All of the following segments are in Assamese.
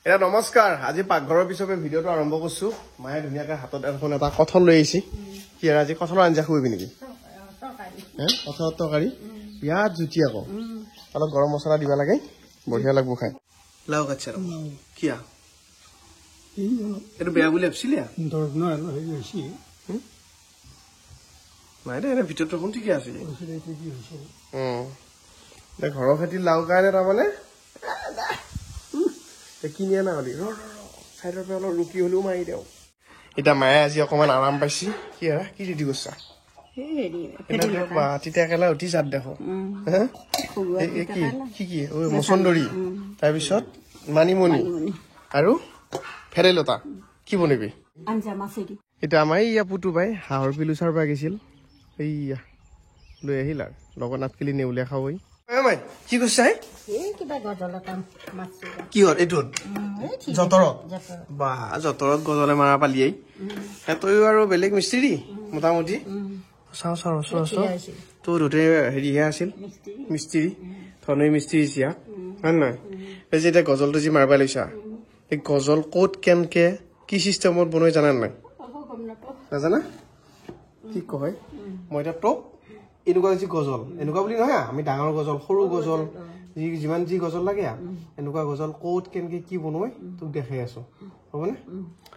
এটা নমস্কাৰ আজি পাকঘৰৰ পিছতে ভিডিঅটো আৰম্ভ কৰিছো মায়ে ধুনীয়াকৈ হাতত এখন এটা কঠল লৈ আহিছি কি আজি কঠলৰ আঞ্জা খুৱাবি নেকি কঠলৰ তৰকাৰী পিয়াজ জুতি আকৌ অলপ গৰম মছলা দিবা লাগে বঢ়িয়া লাগব খাই লাও কাচ্চা কিয়া এইটো বেয়া বুলি ভাবছিলি মায়ে এনে ভিতৰটো কোন ঠিকে আছে ঘৰৰ খেতিৰ লাও কাৰণে তাৰমানে কিনি আনা হলি চাইডৰ পৰা অলপ ৰুকি হলেও মাৰি দিওঁ এতিয়া মায়ে আজি অকমান আৰাম পাইছি কি কি ৰেডি কৰিছা তিতা কেলা উঠি চাত দেখো কি কি মচন্দৰী তাৰপিছত মানিমুনি আৰু ভেদাইলতা কি বনাবি এতিয়া আমাৰ ইয়া পুতু বাই হাঁহৰ পিলু চাৰ পৰা গৈছিল এইয়া লৈ আহিল আৰু লগত নাটকেলি নেউলীয়া খাবই কি কৈছা কিহত এইটোত যতৰত বা যতৰত গজলে মাৰা পালিয়েই তইও আৰু বেলেগ মিস্ত্ৰী মোটামুটি চাওঁ চাওঁ তোৰ দুটাই হেৰিহে আছিল মিস্ত্ৰী ধনৈ মিস্ত্ৰী চিয়া হয় নহয় এই যে এতিয়া গজলটো যি মাৰিব লৈছা এই গজল ক'ত কেনকে কি চিষ্টেমত বনাই জানা নাই নাজানা কি কয় মই এতিয়া তোক এনেকুৱা যি গজল এনেকুৱা বুলি নহয় আমি ডাঙৰ গজল সৰু গজল যিমান যি গজল লাগে এনেকুৱা গজল ক'ত কেনেকে কি বনোৱাই তোক দেখাই আছো হ'বনে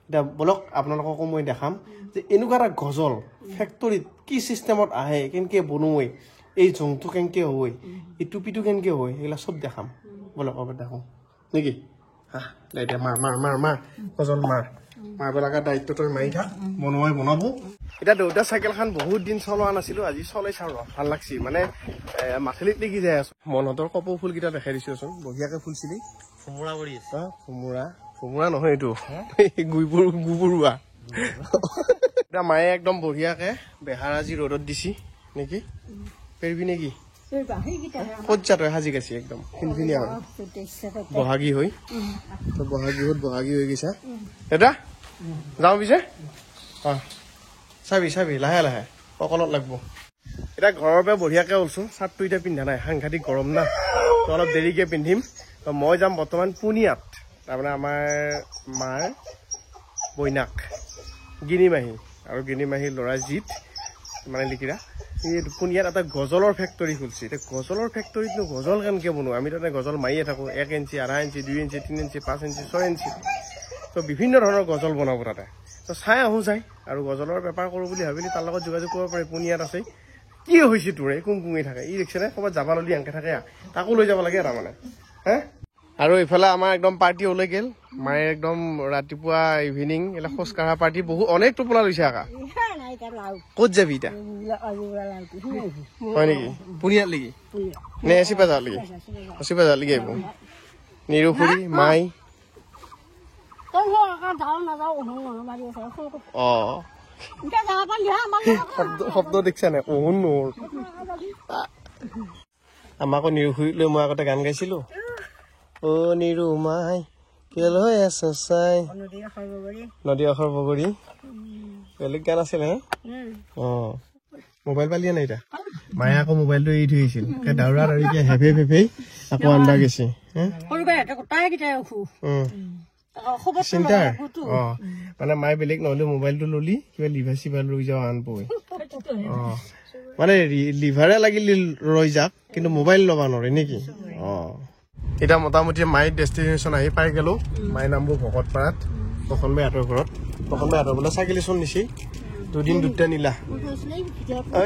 এতিয়া বলক আপোনালোককো মই দেখাম যে এনেকুৱা এটা গজল ফেক্টৰীত কি চিষ্টেমত আহে কেনেকে বনোৱাই এই জংটো কেনেকে হয় এই টুপিটো কেনেকে হয় এইগিলা চব দেখাম বলক অব দেখো নেকি এতিয়া মাৰ মাৰ মাৰ মাৰ গজল মাৰ মাৰিব লগা দায়িত্ব তই মাৰি থাক বনোৱাই বনাব এতিয়া দেউতা চাইকেলখন বহুত দিন চলোৱা নাছিলো আজি চলাই চাওঁ ভাল লাগছি মানে মাথলিত লাগি যাই আছো মনহঁতৰ কপৌ ফুলকেইটা দেখাই দিছোচোন বঢ়িয়াকে ফুলছিলি ফুমুৰা কৰি আছে ফুমুৰা নহয় এইটো গুবৰুৱা এতিয়া মায়ে একদম বঢ়িয়াকে বেহাৰ আজি ৰ'দত দিছি নেকি পেৰবি নেকি ক'ত যা তই সাজি গাছি একদম ফিনফিনীয়া হয় বহাগী হৈ বহাগী হৈ গৈছা এটা যাওঁ পিছে চাবি লাহে লাহে অকলত লাগব এতিয়া ঘৰৰ পৰা বঢ়িয়াকে ওলছো চাৰ্টটো এতিয়া পিন্ধা নাই সাংঘাতিক গৰম না তো অলপ দেৰিকে পিন্ধিম মই যাম বৰ্তমান পুনিয়াত তাৰমানে আমাৰ মাৰ বৈনাক গিনিমাহী আৰু গিনিমাহীৰ ল'ৰা জিত মানে লিকিৰা এই পুনিয়াত এটা গজলৰ ফেক্টৰী খুলিছে এতিয়া গজলৰ ফেক্টৰীতনো গজল কেনেকে বনোৱা আমি তাতে গজল মাৰিয়ে থাকোঁ 1 inch 1.5 inch 2 inch 3 inch 5 inch 6 inch তো বিভিন্ন ধৰণৰ গজল বনাব তাতে তো চাই আহোঁ যায় আৰু গজলৰ বেপাৰ কৰোঁ বুলি ভাবিলি তাৰ লগত যোগাযোগ কৰিব পাৰি পুনিয়াত আছে কি হৈছে তোৰ এই কুংকুঙি থাকে ই দেখিছেনে ক'ৰবাত যাবা ললি আনকে থাকে তাকো লৈ যাব লাগে তাৰমানে আৰু এইফালে আমাৰ একদম পাৰ্টি ওলাই গ'ল মায়ে একদম ৰাতিপুৱা ইভিনিং এইবিলাক খোজ কঢ়া পাৰ্টি বহুত অনেক টোপোলা লৈছে আকা ক'ত যাবি এতিয়া হয় নেকি পুনিয়াত লাগি নে চিপাজাৰ লাগি আহিব নিৰুখুৰী মাই শব্দ দেখিছা নে অহুন নহৰ আমাকো নিৰুখুৰীক লৈ মই আগতে গান গাইছিলো অ নিৰু মাই কেল হৈ আছ চাই নদী আখৰ বগৰী বেলেগ গান আছিল হে মোবাইল পালিয়ে নাই এতিয়া মায়ে আকৌ মোবাইলটো এৰি থৈ আহিছিল দাউৰা দাউৰিকে হেভেই আকৌ আন্দা গৈছে চিন্তাৰ মানে মায়ে বেলেগ নহলেও মোবাইলটো ললি কিবা লিভাৰ চিভাৰ লৈ যাওঁ আন পই মানে লিভাৰে লাগিল ৰৈ যাক কিন্তু মোবাইল ল'বা নৰে নেকি এতিয়া মোটামুটি মায়ে ডেষ্টিনেশ্যন আহি পাই গেলো মায়ে নামবোৰ ভকতপাৰাত প্ৰথমবাৰ হাতৰ ঘৰত বোলে চাইকেলিচোন নিছি দুদিন দুটা নিলা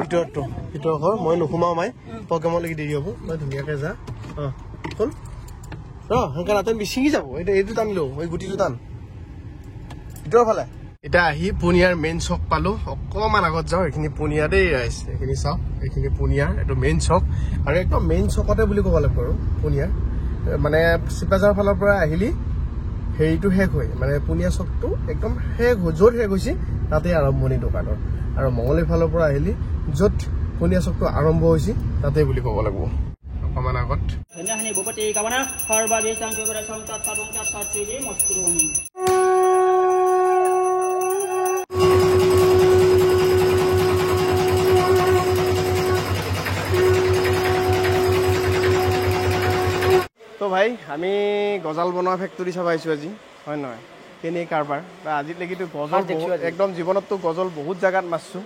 ভিতৰতো ভিতৰ ঘৰ মই নোসোমাও মাই প্ৰগ্ৰামলৈকে দেৰি হ'ব মই ধুনীয়াকে যা কোন সেনেকে নাটেন বিচিঙি যাব এইটো টানি লওঁ এই গুটিটো টান ভিতৰৰ ফালে এতিয়া আহি পুনিয়াৰ মেইন চক পালো অকণমান আগত যাওঁ এইখিনি পুনিয়া দেই ৰাইজ এইখিনি চাওক এইখিনি পুনিয়াৰ এইটো মেইন চক আৰু একদম মেইন চকতে বুলি ক'ব লাগিব আৰু পুনিয়াৰ মানে চিপাজাৰ ফালৰ পৰা আহিলি হেৰিটো শেষ হয় মানে পুনিয়া চকটো একদম শেষ য'ত শেষ হৈছে তাতে আৰম্ভণি দোকানৰ আৰু মঙলীৰ ফালৰ পৰা আহিলি য'ত পুনিয়া চকটো আৰম্ভ হৈছে তাতে বুলি ক'ব লাগিব অকণমান আগত তো ভাই ভাই আমি গজাল বনোৱা ফেক্টৰী চাব আহিছোঁ আজি হয় নহয় কেনে কাৰবাৰ আজিলৈকেতো গজল একদম জীৱনততো গজল বহুত জাগাত মাৰিছোঁ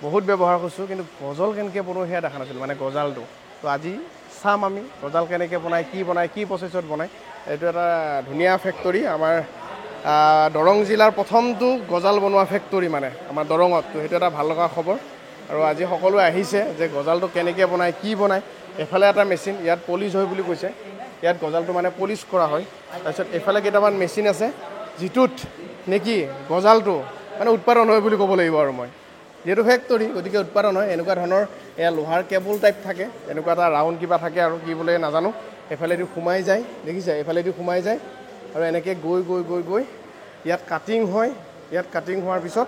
বহুত ব্যৱহাৰ কৰিছোঁ কিন্তু গজল কেনেকৈ বনোৱা সেয়া দেখা নাছিলোঁ মানে গজালটো তো আজি চাম আমি গজাল কেনেকৈ বনায় কি প্ৰচেছত বনায় এইটো এটা ধুনীয়া ফেক্টৰী আমাৰ দৰং জিলাৰ প্ৰথমটো গজাল বনোৱা ফেক্টৰী মানে আমাৰ দৰঙত তো সেইটো এটা ভাল লগা খবৰ আৰু আজি সকলোৱে আহিছে যে গজালটো কেনেকৈ বনায় কি বনায় এফালে এটা মেচিন ইয়াত পলিচ হয় বুলি কৈছে ইয়াত গজালটো মানে পলিচ কৰা হয় তাৰপিছত এফালে কেইটামান মেচিন আছে যিটোত নেকি গজালটো মানে উৎপাদন হয় বুলি ক'ব লাগিব আৰু মই যেহেতু ফেক্টৰী গতিকে উৎপাদন হয় এনেকুৱা ধৰণৰ এয়া লোহাৰ কেবল টাইপ থাকে এনেকুৱা এটা ৰাউণ্ড কিবা থাকে আৰু কি বোলে নাজানো এফালেদি সোমাই যায় দেখিছে এফালেদি সোমাই যায় আৰু এনেকৈ গৈ ইয়াত কাটিং হয় ইয়াত কাটিং হোৱাৰ পিছত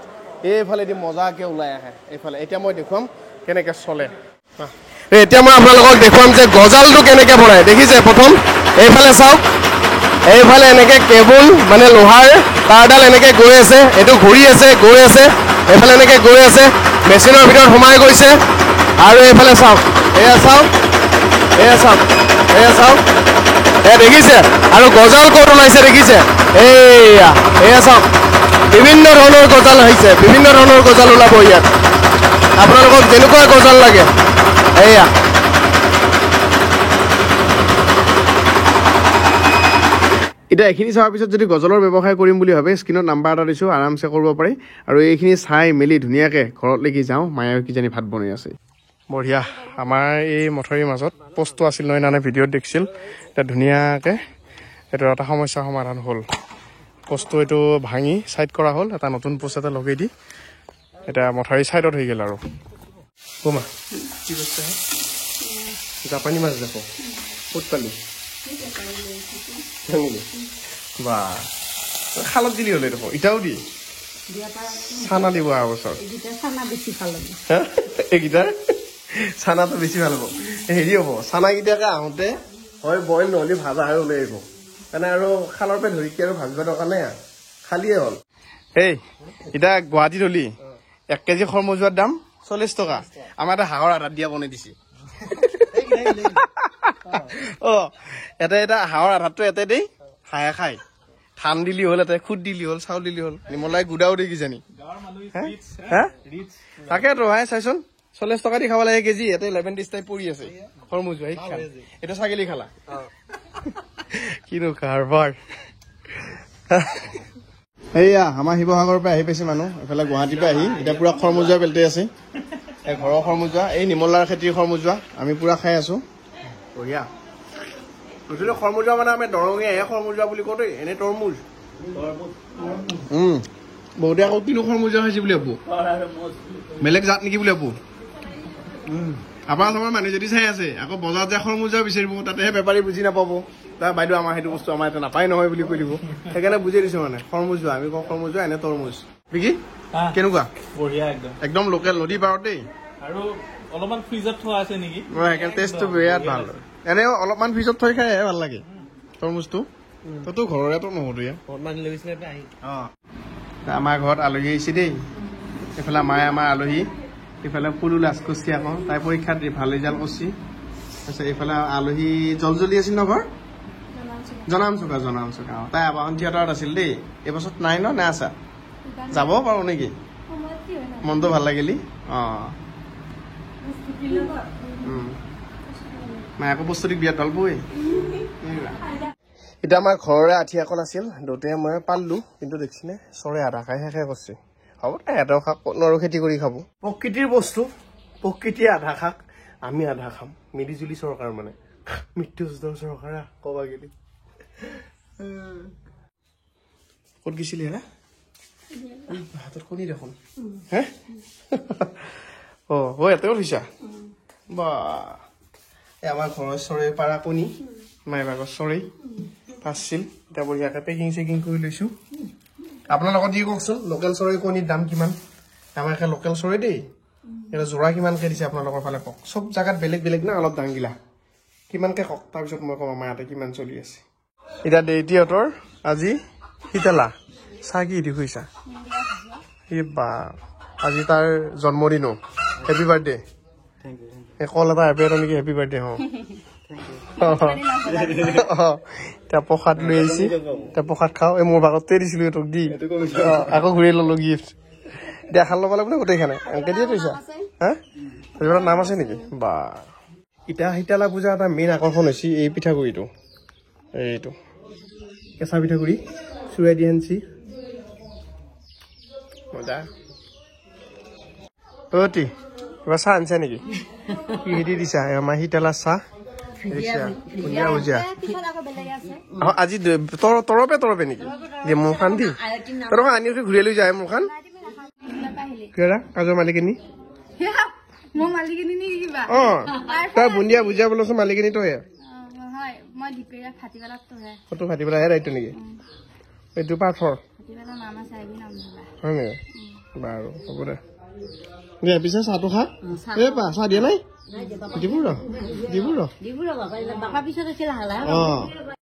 এইফালেদি মজাকৈ ওলাই আহে এইফালে এতিয়া মই দেখুৱাম কেনেকৈ চলে এতিয়া মই আপোনালোকক দেখুৱাম যে গজালটো কেনেকৈ বনায় দেখিছে প্ৰথম এইফালে চাওক এইফালে এনেকৈ কেবল মানে লোহাৰ তাঁৰডাল এনেকৈ গৈ আছে এইটো ঘূৰি আছে গৈ আছে এইফালে এনেকৈ গৈ আছে মেচিনৰ ভিতৰত সোমাই গৈছে আৰু এইফালে চাওক এয়া চাওক এয়া দেখিছে আৰু গজাল ক'ত ওলাইছে দেখিছে এয়া চাওক বিভিন্ন ধৰণৰ গজাল আহিছে বিভিন্ন ধৰণৰ গজাল ওলাব ইয়াত আপোনালোকক যেনেকুৱা গজাল লাগে এয়া এতিয়া এইখিনি চোৱাৰ পিছত যদি গজলৰ ব্যৱসায় কৰিম বুলি ভাবে স্ক্ৰীনত নাম্বাৰ এটা দিছোঁ আৰামছে কৰিব পাৰি আৰু এইখিনি চাই মেলি ধুনীয়াকৈ ঘৰত লেগি যাওঁ মায়ে কিজানি ভাত বনাই আছে বঢ়িয়া আমাৰ এই মঠৰীৰ মাজত পষ্টটো আছিল নহয় নানে ভিডিঅ'ত দেখিছিল এতিয়া ধুনীয়াকৈ এইটো এটা সমস্যাৰ সমাধান হ'ল পষ্টটো এইটো ভাঙি ছাইড কৰা হ'ল এটা নতুন পোষ্ট এটা লগাই দি এতিয়া মঠৰী ছাইডত হৈ গ'ল আৰু কোমা কি বস্তু জাপানী মাছ দেখো ক'ত পালি বা খালত দিলি হ'লে দেখো ইটাও দি চানা দিব অহা বছৰ এইকেইটা চানাটো বেছি ভাল হ'ব হেৰি হ'ব চানাকেইটাকে আহোঁতে হয় বইল নহ'লে ভাজা হৈ ওলাই আহিব মানে আৰু খালৰ পৰা ধৰি কি আৰু ভাজিব দৰকাৰ নাই খালিয়ে হ'ল এই এতিয়া গুৱাহাটীত হ'লি 1 কেজি খৰমজুৱাৰ দাম 40 টকা আমাৰ এটা হাঁহৰ আধাত দিয়া বনাই দিছে এটা হাঁহৰ আধাৰটো এতে দেই খাই খাই ধান দিলি হ'ল এতে খুদ দিলি হ'ল চাউল দিলি হ'ল নিমলাই গুড়াও দি কিজানি তাকেতো ভাই চাইচোন 40 টকা দি খাব লাগে কেজি ইয়াতে 11 ডিছ টাইপ পৰি আছে খৰমুজুৱা এইটো ছাগলী খালা কিনো কাৰবাৰ এইয়া আমাৰ শিৱসাগৰৰ পৰা আহি পাইছে মানুহ এইফালে গুৱাহাটীৰ পৰা আহি এতিয়া পুৰা খৰমুজুৱা পেলতে আছে এই ঘৰৰ খৰমুজুৱা এই নিমলাৰ খেতিৰ খৰমুজুৱা আমি পুৰা খাই আছো বঢ়িয়া বুজিলো খৰমুজুৱা মানে আমি দৰঙীয়া খৰমুজুৱা বুলি কওঁ দেই এনেই তৰমুজ বহুতে আকৌ কিনো খৰমুজুৱা খাইছে বুলি ভাবো বেলেগ জাত নেকি বুলি ভাবো আপোনাৰ মানুহ যদি চাই আছে আকৌ বজাৰত যে খৰমুজুৱা বিচাৰিব তাতেহে বেপাৰী বুজি নাপাব তাৰ বাইদেউ আমাৰ সেইটো বস্তু আমাৰ এতিয়া নাপায় নহয় বুলি কৈ দিব সেইকাৰণে বুজি দিছো মানে খৰমুজুৱা আমি কওঁ খৰমুজুৱা এনে তৰমুজ বিকি কেনেকুৱা বঢ়িয়া একদম লোকেল নদী পাৰত দেই আৰু অলপমান ফ্ৰিজত থোৱা আছে নেকি সেইকাৰণে টেষ্টটো বিৰাট ভাল এনে অলপমান ফ্ৰিজত থৈ খাইহে ভাল লাগে তৰমুজটো তইতো ঘৰৰেতো নহ'লো আমাৰ ঘৰত আলহী আহিছে দেই এইফালে মায়ে আমাৰ আলহী এইফালে ফুলো লাজ কৰিছে আকৌ তাই পৰীক্ষাত ভাল ৰিজাল্ট কৰিছে তাৰপিছত এইফালে আলহী জলজলি আছিল ন ঘৰ জনাম চুকা তাই আবাহন থিয়েটাৰত আছিল দেই এইবছৰত নাই ন নে আছা যাব পাৰো নেকি মনটো ভাল লাগিলি মায়ে আকৌ বস্তুটো বিয়াত ভাল পোৱে এতিয়া আমাৰ ঘৰৰে আঠি এখন আছিল দেউতাই মই পালোঁ কিন্তু দেখিছেনে চৰে আধা খাই শেষে কৰিছে হ'ব তাই এটা শাক নোৱাৰো খেতি কৰি খাব প্ৰকৃতিৰ বস্তু প্ৰকৃতিয়ে আধা শাক আমি আধা খাম মিলিজুলি চৰকাৰ মানে মৃত্যু চৰকাৰ কবা গেলি ক'ত গৈছিলি হে হাতত কণী দেখোন হে এতেও থৈছা বা আমাৰ ঘৰৰ চৰে পাৰা কণী মায়ে বাগৰ চৰেই পাঁচছিল এতিয়া বঢ়িয়াকৈ পেকিং কৰি লৈছোঁ আপোনাৰ লগত যি কওকচোন লোকেল চৰাই কণীৰ দাম কিমান আমাৰ একে লোকেল চৰাই দেই এটা যোৰা কিমানকৈ দিছে আপোনালোকৰ ফালে কওক চব জেগাত বেলেগ বেলেগ না অলপ দামগিলা কিমানকৈ কওক তাৰপিছত মই ক'ম আমাৰ ইয়াতে কিমান চলি আছে এতিয়া দেউতিহঁতৰ আজি শীতলা চাহ কি দি খুইছা এই বা আজি তাৰ জন্মদিনো হেপী বাৰ্থডে এই কল এটা এপে নেকি হেপী বাৰ্থডে এতিয়া প্ৰসাদ লৈ আহিছে এতিয়া প্ৰসাদ খাওঁ এই মোৰ ভাগতে দিছিলো তোক দি আকৌ ঘূৰি ললো গিফ্ট দেখাল ল'ব লাগিব গোটেইখানে এনেকে দিয়ে থৈছা হা এইবিলাক নাম আছে নেকি বা ইটা শীতলা পূজা এটা মেইন আকৰ্ষণ হৈছে এই পিঠাগুড়িটো এইটো কেঁচা পিঠাগুড়ি চুৰাই দি আনিছি মজা অতি কিবা চাহ আনিছা নেকি কি হেৰি দিছা আমাৰ শীতলা চাহ বুঞ্জিয়া বুজিয়া আজি তৰপে নেকি দিয়ে মোৰখান দি তৰপা আনি ঘূৰি লৈ যায় মোৰখান কাজৰ মালিকিনী অ তই বুন্দিয়া বুজিয়া বোলচোন মালিকিনী তই ফটো ফাটি পেলাই দায়িত্ব নেকি এইটো পাথৰ হয় নেকি বাৰু হ'ব দে দিয়া পিছে চাহটো খা এই পা চাহ দিয়া নাই দিব ৰ